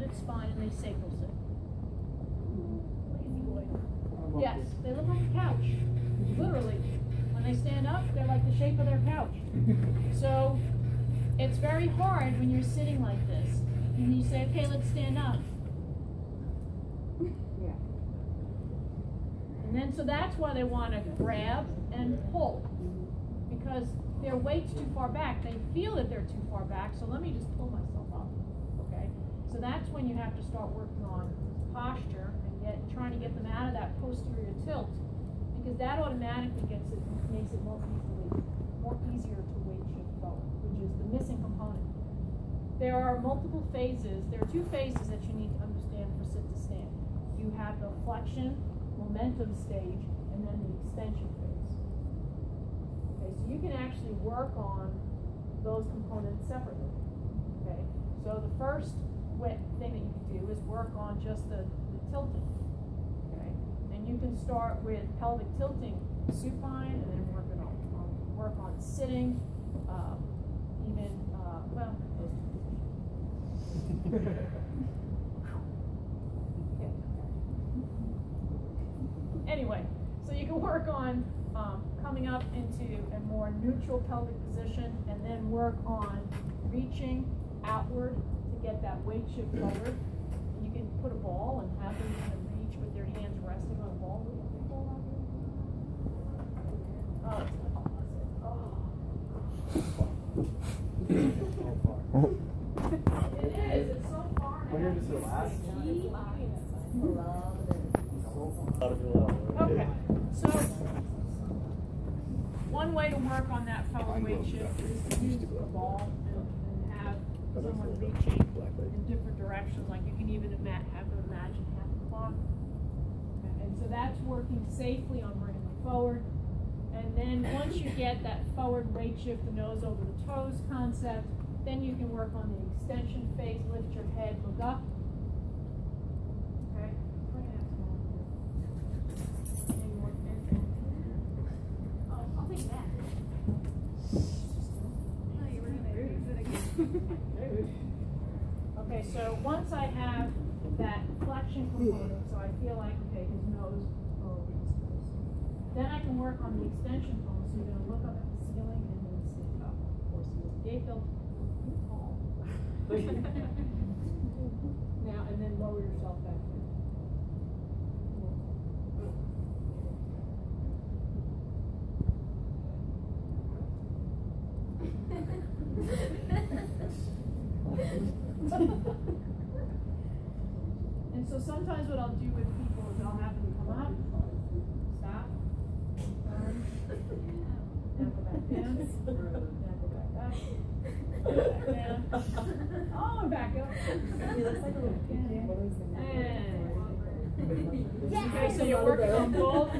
rounded spine and they sacral sit. Lazy boy. Yes, they look like a couch. Literally. When they stand up, they're like the shape of their couch. So it's very hard when you're sitting like this. And you say, okay, let's stand up. Yeah. And then, so that's why they want to grab and pull. Because their weight's too far back. They feel that they're too far back, so let me just pull myself up. Okay? So that's when you have to start working on posture and trying to get them out of that posterior tilt. Because that automatically makes it more easier to weight shift forward, which is the missing component. There are multiple phases. There are two phases that you need to understand for sit to stand. You have the flexion, momentum stage, and then the extension phase. Okay, so you can actually work on those components separately. Okay, so the first thing that you can do is work on just the tilting. Okay, and you can start with pelvic tilting supine, and then work on sitting, even well. Anyway, so you can work on coming up into a more neutral pelvic position, and then work on reaching outward to get that weight shift forward. You can put a ball and have them reach with your hands resting on a ball. Oh, it is. It's so far. When does it last? Okay, so one way to work on that forward weight shift is to use a ball and have someone reaching in different directions. Like you can even have them imagine half the clock. And so that's working safely on bringing them forward. And then once you get that forward weight shift, the nose over the toes concept, then you can work on the extension phase, lift your head, look up. Okay. Oh, I'll take that. Oh, you were going to use it again. Okay, so once I have that flexion component, so I feel like, okay, his nose over his toes. Then I can work on the extension bone, so you're going to look up at the ceiling and then stand up. Of course, gate built tall. Now, and then lower yourself back in. And so sometimes what I'll do with people is I'll have them come up, stop, turn, now go back down, now go back up, back down. Oh, and back up. He looks like a little kid. Okay, so you're working on both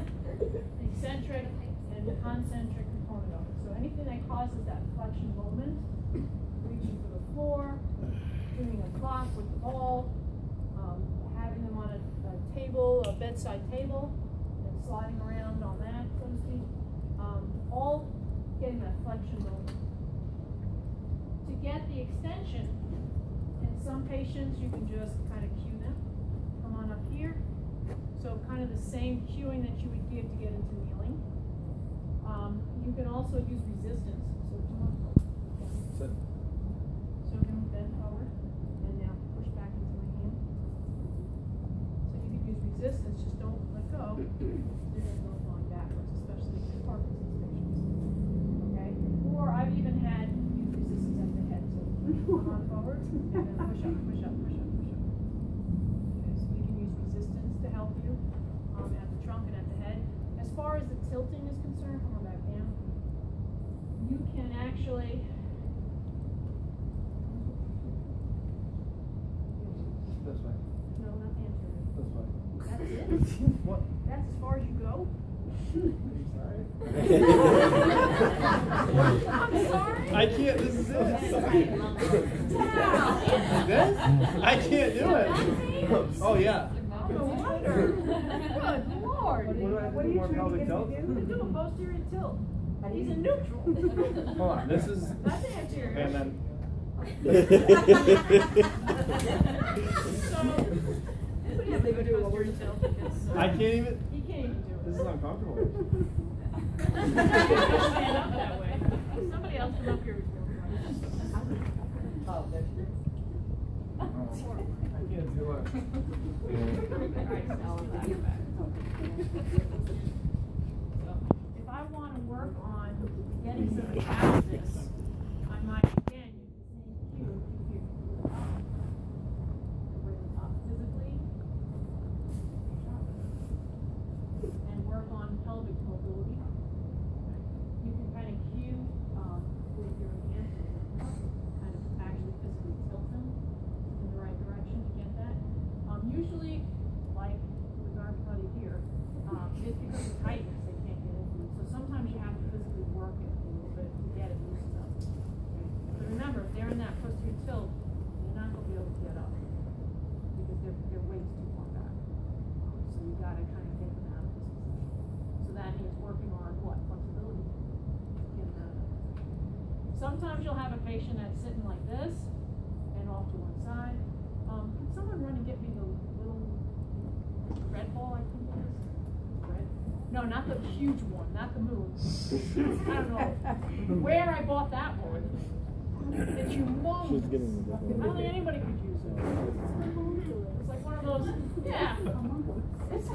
eccentric and concentric component of it. So anything that causes that flexion moment, reaching for the floor, doing a clock with the ball, having them on a table, a bedside table, and sliding around on that, so to speak, all getting that flexion moment. To get the extension, in some patients you can just kind of cue them. Come on up here. So kind of the same cueing that you would give to get into kneeling. You can also use resistance. So come on. So can bend forward and now push back into my hand. So you can use resistance, just don't let go. You're going to go falling backwards, especially if you're Parkinson's patients. Okay? Or I've even had use resistance at the head. So come on forward and then push up, push up, push up, push up. Okay, so we can use resistance to help you at the trunk and at the head. As far as the tilting is concerned, come on back down. You can actually This way. no, not the anterior. This way. That's it. What? That's as far as you go. Sorry. I'm sorry. I can't. This is it. Wow. This? I can't do it. Oh yeah. No wonder. Good Lord. What do I have to do? More pelvic tilt? You can do a posterior tilt. He's in neutral. Hold on. This is. That's anterior. And then. posterior tilt because I can't even. he can't even do it. This is uncomfortable. Stand up that way. Somebody else come up here. Oh, there she is. I can't do it. If I want to work on getting somebody out of this, I might again use the same cue here. Bring them up physically and work on pelvic mobility. You can kind of cue with your hands, kind of actually physically tilt them in the right direction to get that. Usually, like with our buddy here, it's because of tightness they can't get into it. So sometimes you have to physically work it a little bit to get it loosened up. Okay? But remember, if they're in that posterior tilt, you're not going to be able to get up because their weight's too far back. So you got to kind of get them out of this position. So that means working on what? Flexibility. Get them out of it. Sometimes you'll have a patient that's sitting like this and off to one side. Could someone run and get me the little red ball, I think it is? Red? No, not the huge one, not the moon. I don't know where I bought that one. It's humongous. I don't think anybody could use it. It's like one of those, yeah. It's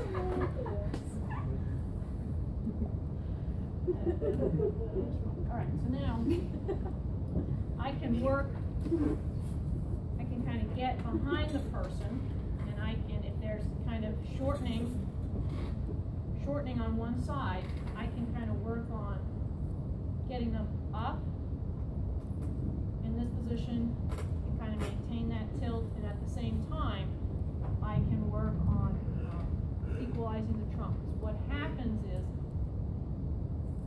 Alright, so now I can work. I can kind of get behind the person, and I can, if there's kind of shortening on one side, I can kind of work on getting them up in this position and kind of maintain that tilt, and at the same time, I can work on equalizing the trunks. What happens is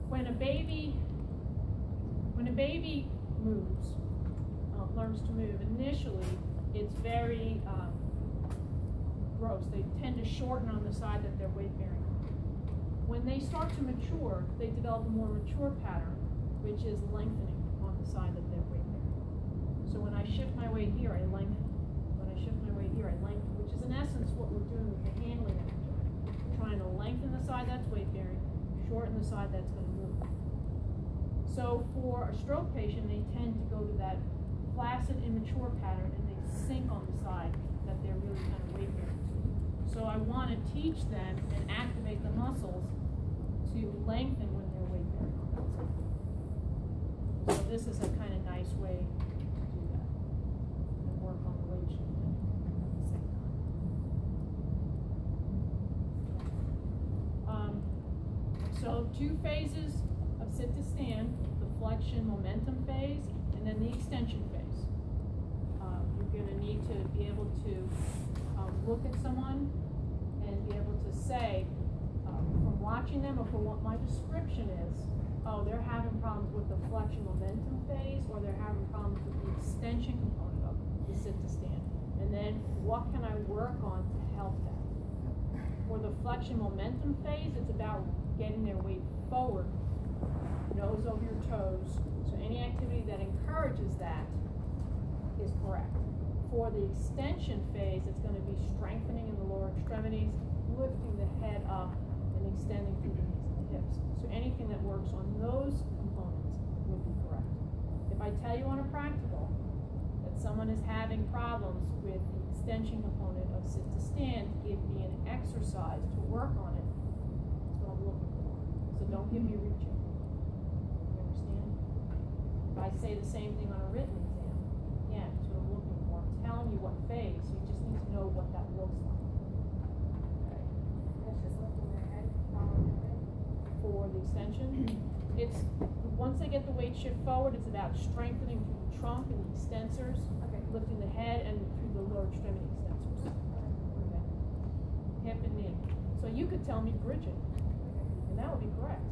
when a baby moves, learns to move, initially it's very gross. They tend to shorten on the side that they're weight bearing. When they start to mature, they develop a more mature pattern, which is lengthening on the side that they're weight bearing. So when I shift my weight here, I lengthen. When I shift my weight here, I lengthen, which is in essence what we're doing with the handling exercise. Trying to lengthen the side that's weight bearing, shorten the side that's going to move. So for a stroke patient, they tend to go to that flaccid, immature pattern, and they sink on the side that they're really kind of weight bearing to. So I want to teach them and activate the muscles to lengthen when they're weight bearing on that side. So this is a kind of nice way to do that and work on the weight shifting at the same time. So 2 phases of sit to stand: the flexion momentum phase and then the extension phase. You're going to need to be able to look at someone and be able to say, from watching them or from what my description is, oh, they're having problems with the flexion momentum phase, or they're having problems with the extension component of the sit to stand. And then what can I work on to help them? For the flexion momentum phase, it's about getting their weight forward, nose over your toes. So any activity that encourages that is correct. For the extension phase, it's going to be strengthening in the lower extremities, lifting the head up, and extending through the knees and the hips. So anything that works on those components would be correct. If I tell you on a practical that someone is having problems with the extension component of sit to stand, give me an exercise to work on it. That's what I'm looking for. So don't give me reaching. You understand? If I say the same thing on a written exam, again, that's what I'm looking for. I'm telling you what phase, so you just need to know what that looks like. Okay. That's just lifting their head, For the extension, it's once they get the weight shift forward, it's about strengthening through the trunk and the extensors, lifting the head and through the lower extremity extensors. Okay. Hip and knee. So you could tell me bridging, and that would be correct.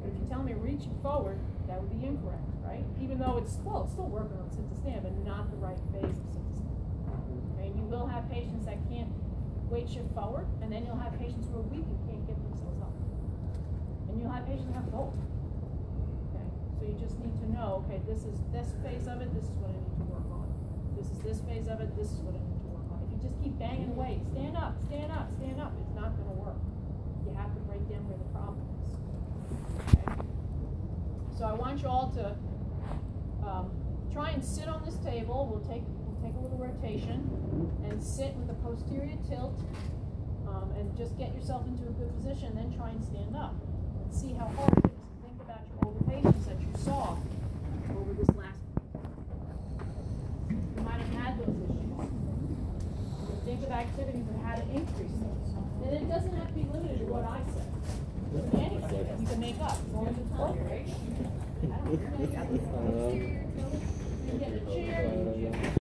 But if you tell me reaching forward, that would be incorrect, right? Even though it's still working on sit to stand, but not the right phase of sit to stand. Okay, and you will have patients that can't weight shift forward, and then you'll have patients who are weak and can't get themselves up. And you'll have patients that have both. Okay, so you just need to know, okay, this is this phase of it, this is what I need to work on. This is this phase of it, this is what I need to work on. If you just keep banging away. Stand up, stand up, stand up. It's not going to work. You have to break down where the problem is. Okay? So I want you all to try and sit on this table. We'll take a little rotation and sit with a posterior tilt, and just get yourself into a good position. Then try and stand up and see how hard it is. Think about your older patients that you saw over this last week. You might have had those issues. Think of activities and how to increase those. And it doesn't have to be limited to what I said. Anything you can make up as long as it's appropriate. I don't care. You can get a chair.